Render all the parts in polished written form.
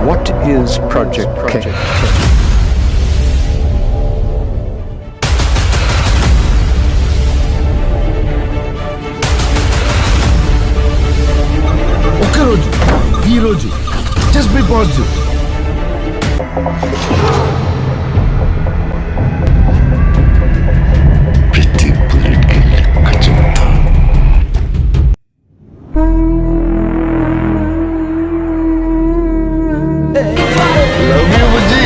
What is Project K? ఈ రోజు just be positive. ప్రతి బుల్లెట్కి లెక్క చెప్తా. లవ్ యూ బుజ్జి.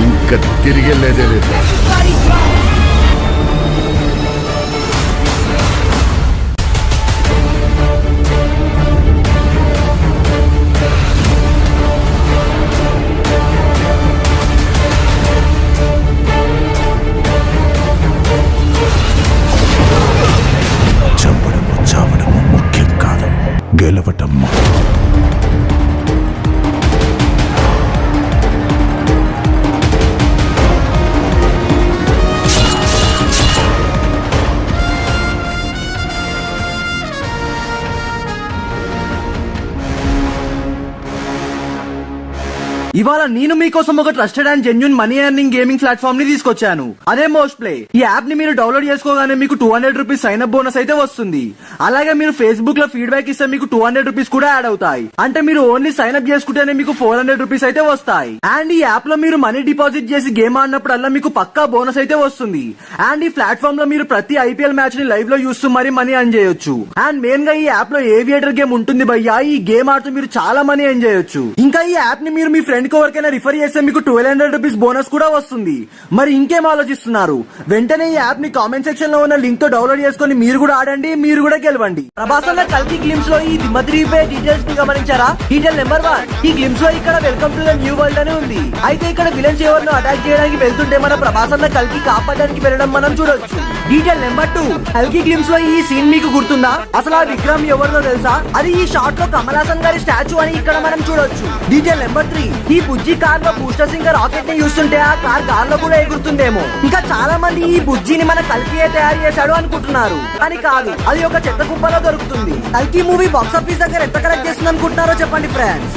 ఇంకా తిరిగి వెళ్ళేదే లేదు. చంపడము చావడము ముఖ్యం కాదు, గెలవటం ముఖ్యం. ఇవాళ నేను మీకోసం ఒక trusted and genuine money earning gaming platform ని తీసుకొచ్చాను. అదే మోస్ట్ ప్లే. ఈ యాప్ ని మీరు డౌన్లోడ్ చేసుకోగానే మీకు 200 రూపీస్ సైన్ అప్ బోనస్ అయితే వస్తుంది. అలాగే మీరు ఫేస్బుక్ లో ఫీడ్బ్యాక్ ఇస్తే మీకు 200 రూపీస్ కూడా యాడ్ అవుతాయి. అంటే మీరు ఓన్లీ సైన్ అప్ చేసుకుంటేనే మీకు 400 రూపీస్ అయితే వస్తాయి. అండ్ ఈ యాప్ లో మీరు మనీ డిపాజిట్ చేసి గేమ్ ఆడినప్పుడల్లా మీకు పక్కా బోనస్ అయితే వస్తుంది. అండ్ ఈ ప్లాట్ఫామ్ లో మీరు ప్రతి ఐపీఎల్ మ్యాచ్ ని లైవ్ లో చూస్తూ మరి మనీ ఎర్న్ చేయొచ్చు. అండ్ మెయిన్ గా ఈ యాప్ లో ఏవియేటర్ గేమ్ ఉంటుంది భయ్యా. ఈ గేమ్ ఆడుతూ మీరు చాలా మనీ ఎర్న్ చేయొచ్చు. ఇంకా ఈ యాప్ ని మీరు మీ ఫ్రెండ్ కి ఎవరికైనా రిఫర్ చేస్తే మీకు 1200 రూపీస్ బోనస్ కూడా వస్తుంది. మరి ఇంకేం ఆలోచిస్తున్నారు? వెంటనే ఈ యాప్ ని కామెంట్ సెక్షన్ లో ఉన్న లింక్ తో డౌన్లోడ్ చేసుకుని మీరు కూడా ఆడండి, మీరు కూడా గెలవండి. ప్రభాస్ అన్న కల్కి గ్లిమ్స్ లో ఈ దిమ్మద్రీపే డీటెయిల్స్ ని గమనించారా? డీటెయిల్ నెంబర్ 1, ఈ గ్లిమ్స్ లో ఇక్కడ welcome to the new world అని ఉంది. అయితే ఇక్కడ విలన్స్ ఎవరినో అటాక్ చేయడానికి వెళ్తుంటే మన ప్రభాస్ అన్న కల్కి కాపాడడానికి వెళ్ళడం మనం చూడొచ్చు. డీటెయిల్ నెంబర్ 2, కల్కి గ్లిమ్స్ లో ఈ సీన్ మీకు గుర్తుందా? అసలు ఆ విక్రమ్ ఎవరిదో తెలుసా? అది ఈ షాట్ లో కమల్ హాసన్ గారి స్టాచ్యూ అని ఇక్కడ మనం చూడొచ్చు. డీటెయిల్ నెంబర్ 3, ఈ బుజ్జి కార్ లో బూస్టర్స్ ఇంకా రాకెట్ ని చూస్తుంటే ఆ కార్ గాల్లో కూడా ఎగురుతుందేమో. ఇంకా చాలా మంది ఈ బుజ్జిని మన కల్కియే తయారు చేశాడు అనుకుంటున్నారు, కానీ కాదు, అది ఒక చెత్త కుప్పలో దొరుకుతుంది. కల్కి మూవీ బాక్స్ ఆఫీస్ దగ్గర ఎంత కలెక్ట్ చేస్తుంది అనుకుంటున్నారో చెప్పండి ఫ్రెండ్స్.